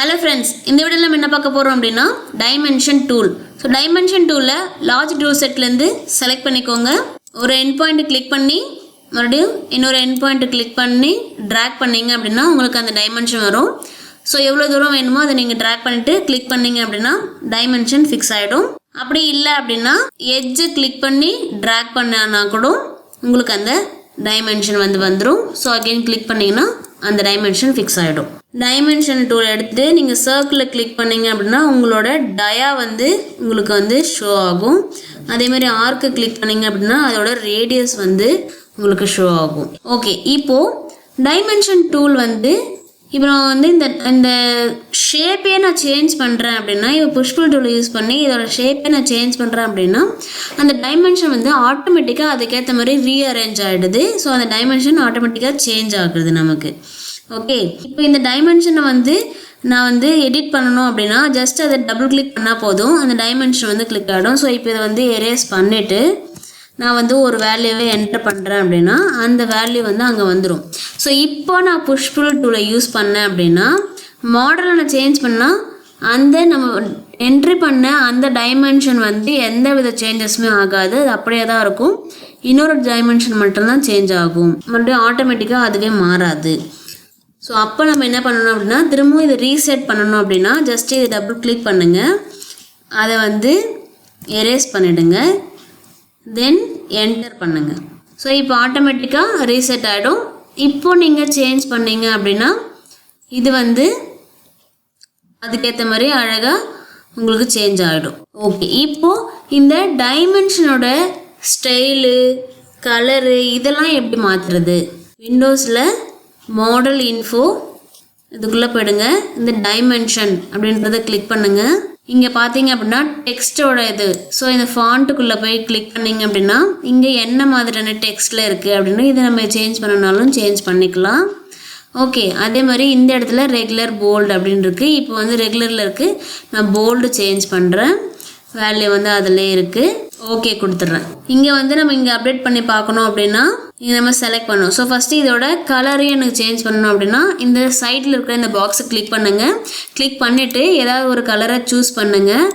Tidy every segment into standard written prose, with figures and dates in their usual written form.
Hello friends, இந்த வீடியோல நம்ம என்ன பார்க்க போறோம் அப்படினா டைமென்ஷன் டூல். ஸோ டைமென்ஷன் டூல்ல லார்ஜ் டூல் செட்ல இருந்து செலக்ட் பண்ணிக்கோங்க. ஒரு எண்ட் பாயிண்ட் கிளிக் பண்ணி மறுபடியும் இன்னொரு எண்ட் பாயிண்ட் கிளிக் பண்ணி டிராக் பண்ணீங்க அப்படினா உங்களுக்கு அந்த டைமென்ஷன் வரும். ஸோ எவ்வளோ தூரம் வேணுமோ அதை நீங்கள் ட்ராக் பண்ணிட்டு கிளிக் பண்ணீங்க அப்படின்னா டைமென்ஷன் ஃபிக்ஸ் ஆகிடும். அப்படி இல்லை அப்படின்னா எட்ஜு கிளிக் பண்ணி ட்ராக் பண்ணானா கூட உங்களுக்கு அந்த டைமென்ஷன் வந்துடும். ஸோ அகெயின் கிளிக் பண்ணிங்கன்னா அந்த டைமென்ஷன் ஃபிக்ஸ் ஆகிடும். டைமென்ஷன் டூல் எடுத்துகிட்டு நீங்கள் சர்க்கிளில் கிளிக் பண்ணிங்க அப்படின்னா உங்களோட டயா உங்களுக்கு ஷோ ஆகும். அதேமாதிரி ஆர்க்கு கிளிக் பண்ணிங்க அப்படின்னா அதோட ரேடியஸ் உங்களுக்கு ஷோ ஆகும். ஓகே, இப்போது டைமென்ஷன் டூல் இப்போ நான் இந்த ஷேப்பே நான் சேஞ்ச் பண்ணுறேன் அப்படின்னா இப்போ புஷ்புல் டூல் யூஸ் பண்ணி இதோட ஷேப்பே நான் சேஞ்ச் பண்ணுறேன் அப்படின்னா அந்த டைமென்ஷன் ஆட்டோமேட்டிக்காக அதுக்கேற்ற மாதிரி ரீஅரேஞ்ச் ஆகிடுது. ஸோ அந்த டைமென்ஷன் ஆட்டோமேட்டிக்காக சேஞ்ச் ஆகுது நமக்கு. ஓகே, இப்போ இந்த டைமென்ஷனை நான் எடிட் பண்ணணும் அப்படின்னா ஜஸ்ட் அதை டபுள் கிளிக் பண்ணால் போதும், அந்த டைமென்ஷன் கிளிக் ஆகிடும். ஸோ இப்போ இதை எரேஸ் பண்ணிவிட்டு நான் ஒரு வேல்யூவை என்டர் பண்ணுறேன் அப்படின்னா அந்த வேல்யூ அங்கே வந்துடும். ஸோ இப்போ நான் புஷ்புல் டூலை யூஸ் பண்ணேன் அப்படின்னா மாடலை நான் சேஞ்ச் பண்ணால் அந்த நம்ம என்ட்ரி பண்ண அந்த டைமென்ஷன் எந்த வித சேஞ்சஸுமே ஆகாது, அது அப்படியே தான் இருக்கும். இன்னொரு டைமென்ஷன் மட்டும்தான் சேஞ்ச் ஆகும், மறுபடியும் ஆட்டோமேட்டிக்காக அதுவே மாறாது. ஸோ அப்போ நம்ம என்ன பண்ணணும் அப்படின்னா திரும்பவும் இதை ரீசெட் பண்ணணும் அப்படின்னா ஜஸ்ட் இதை டபுள் கிளிக் பண்ணுங்கள், அதை எரேஸ் பண்ணிவிடுங்க, தென் என்டர் பண்ணுங்கள். ஸோ இப்போ ஆட்டோமேட்டிக்காக ரீசெட் ஆகிடும். இப்போது நீங்கள் சேஞ்ச் பண்ணீங்க அப்படின்னா இது அதுக்கேற்ற மாதிரி அழகாக உங்களுக்கு சேஞ்ச் ஆகிடும். ஓகே, இப்போது இந்த டைமென்ஷனோட ஸ்டைலு கலரு இதெல்லாம் எப்படி மாற்றுறது? விண்டோஸில் மாடல் இன்ஃபோ இதுக்குள்ளே போயிடுங்க, இந்த டைமென்ஷன் அப்படின்றத கிளிக் பண்ணுங்கள். இங்கே பார்த்தீங்க அப்படின்னா டெக்ஸ்ட்டோட இது. ஸோ இந்த ஃபாண்ட்டுக்குள்ளே போய் கிளிக் பண்ணிங்க அப்படின்னா இங்கே என்ன மாதிரியான டெக்ஸ்ட்டில் இருக்குது அப்படின்னு இதை நம்ம சேஞ்ச் பண்ணனாலும் சேஞ்ச் பண்ணிக்கலாம். ஓகே, அதே மாதிரி இந்த இடத்துல ரெகுலர் போல்டு அப்படின்னு இருக்குது. இப்போ ரெகுலரில் இருக்குது, நான் போல்டு சேஞ்ச் பண்ணுறேன், வேல்யூ அதிலே இருக்குது. ஓகே கொடுத்துட்றேன். இங்கே நம்ம இங்கே அப்டேட் பண்ணி பார்க்கணும் அப்படின்னா இங்கே நம்ம செலக்ட் பண்ணணும். ஸோ ஃபஸ்ட்டு இதோட கலரையும் எனக்கு சேஞ்ச் பண்ணணும் அப்படின்னா இந்த சைடில் இருக்கிற இந்த பாக்ஸை கிளிக் பண்ணுங்கள். கிளிக் பண்ணிவிட்டு ஏதாவது ஒரு கலரை சூஸ் பண்ணுங்கள்.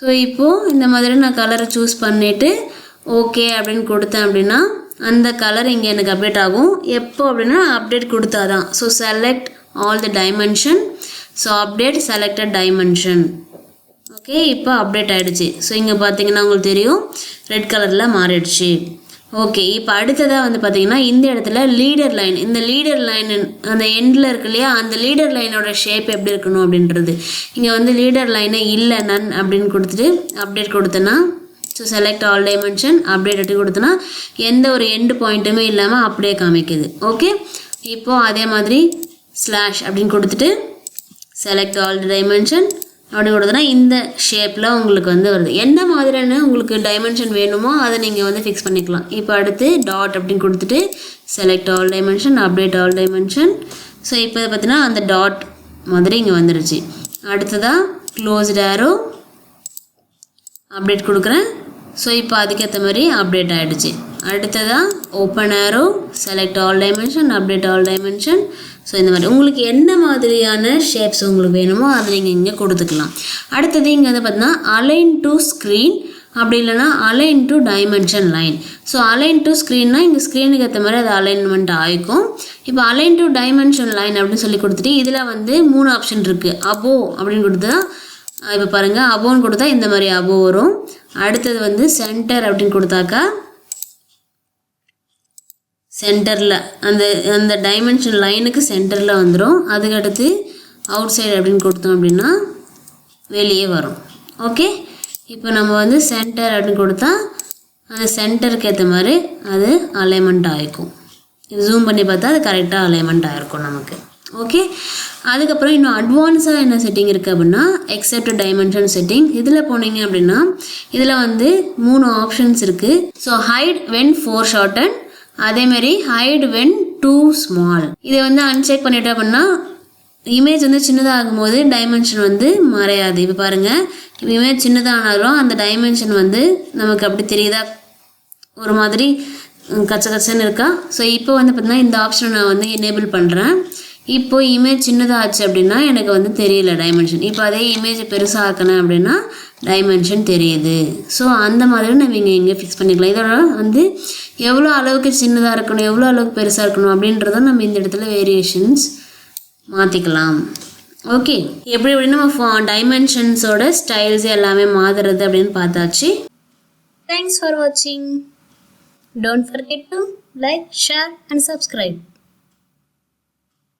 ஸோ இப்போது இந்த மாதிரி நான் கலரை சூஸ் பண்ணிவிட்டு ஓகே அப்படின்னு கொடுத்தேன் அப்படின்னா அந்த கலர் இங்கே எனக்கு அப்டேட் ஆகும். எப்போ அப்படின்னா அப்டேட் கொடுத்தாதான். So select all the dimension, so update selected dimension. Okay, இப்போ அப்டேட் ஆகிடுச்சு. ஸோ இங்கே பார்த்தீங்கன்னா உங்களுக்கு தெரியும் ரெட் கலரில் மாறிடுச்சு. ஓகே, இப்போ அடுத்ததாக பார்த்தீங்கன்னா இந்த இடத்துல லீடர் லைன், இந்த லீடர் லைன் அந்த எண்டில் இருக்கு இல்லையா, அந்த லீடர் லைனோட ஷேப் எப்படி இருக்கணும் அப்படின்றது. இங்கே லீடர் லைனை இல்லை நன் அப்படின்னு கொடுத்துட்டு அப்டேட் கொடுத்தேன்னா so select all dimension update அப்படி கொடுத்தோன்னா எந்த ஒரு எண்டு பாயிண்ட்டுமே இல்லாமல் அப்படியே காமிக்குது. ஓகே, இப்போது அதே மாதிரி ஸ்லாஷ் அப்படின்னு கொடுத்துட்டு செலக்ட் ஆல் டைமென்ஷன் அப்படின்னு கொடுத்தோன்னா இந்த ஷேப்பில் உங்களுக்கு வருது. என்ன மாதிரியான உங்களுக்கு டைமென்ஷன் வேணுமோ அதை நீங்கள் ஃபிக்ஸ் பண்ணிக்கலாம். இப்போ அடுத்து டாட் அப்படின்னு கொடுத்துட்டு select all dimension update all dimension. So இப்போ பார்த்தீங்கன்னா அந்த டாட் மாதிரி இங்கே வந்துருச்சு. அடுத்ததாக க்ளோஸ்ட் ஆரோ அப்டேட் கொடுக்குறேன். ஸோ இப்போ அதுக்கேற்ற மாதிரி அப்டேட் ஆகிடுச்சு. அடுத்ததாக open arrow select all dimension update all dimension. So இந்த மாதிரி உங்களுக்கு என்ன மாதிரியான ஷேப்ஸ் உங்களுக்கு வேணுமோ அதை நீங்கள் இங்கே கொடுத்துக்கலாம். அடுத்தது இங்கே பார்த்தீங்கன்னா அலைன் டு ஸ்க்ரீன் அப்படி இல்லைனா align to dimension line. So align to ஸ்க்ரீன்னா இங்கே ஸ்க்ரீனுக்கு ஏற்ற மாதிரி அது அலைன்மெண்ட் ஆகிக்கும். இப்போ அலைன் டு டைமென்ஷன் லைன் அப்படின்னு சொல்லி கொடுத்துட்டு இதில் 3 ஆப்ஷன் இருக்குது. அபோ அப்படின்னு கொடுத்தா இப்போ பாருங்கள் அபோன்னு கொடுத்தா இந்த மாதிரி அபோ வரும். அடுத்தது சென்டர் அப்படின்னு கொடுத்தாக்கா சென்டரில் அந்த டைமென்ஷன் லைனுக்கு சென்டரில் வந்துடும். அதுக்கடுத்து அவுட் சைடு அப்படின்னு கொடுத்தோம் அப்படின்னா வெளியே வரும். ஓகே, இப்போ நம்ம சென்டர் அப்படின்னு கொடுத்தா அந்த சென்டருக்கு ஏற்ற மாதிரி அது அலைன்மெண்ட் ஆகிக்கும். இது ஜூம் பண்ணி பார்த்தா அது கரெக்டாக அலைன்மெண்ட் ஆகிருக்கும் நமக்கு. ஓகே, அதுக்கப்புறம் இன்னும் அட்வான்ஸாக என்ன செட்டிங் இருக்குது அப்படின்னா எக்ஸெப்ட் டைமென்ஷன் செட்டிங். இதில் போனீங்க அப்படின்னா இதில் 3 ஆப்ஷன்ஸ் இருக்குது. So hide when for shorten, அதேமாரி ஹைட் வென் டூ ஸ்மால். இதை அன்செக் பண்ணிட்டோம் அப்படின்னா இமேஜ் சின்னதாகும் போது டைமென்ஷன் மறையாது. இப்போ பாருங்கள், இப்போ இமேஜ் சின்னதானாலும் அந்த டைமென்ஷன் நமக்கு அப்படி தெரியுதா ஒரு மாதிரி கச்ச கச்சன்னு இருக்கா. ஸோ இப்போ பார்த்தீங்கன்னா இந்த ஆப்ஷனை நான் எனேபிள் பண்ணுறேன். இப்போ இமேஜ் சின்னதாச்சு அப்படின்னா எனக்கு வந்து தெரியல டைமென்ஷன். இப்போ அதே இமேஜை பெருசாக ஆக்கினேன் அப்படின்னா டைமென்ஷன் தெரியுது. ஸோ அந்த மாதிரி நம்ம இங்கே ஃபிக்ஸ் பண்ணிக்கலாம். இதோட வந்து எவ்வளோ அளவுக்கு சின்னதாக இருக்கணும், எவ்வளோ அளவுக்கு பெருசாக இருக்கணும் அப்படின்றத நம்ம இந்த இடத்துல வேரியேஷன்ஸ் மாற்றிக்கலாம். ஓகே, எப்படி நம்ம டைமென்ஷன்ஸோட ஸ்டைல்ஸ் எல்லாமே மாறுறது அப்படின்னு பார்த்தாச்சு. தேங்க்ஸ் ஃபார் வாட்சிங். Don't forget to like, share and subscribe.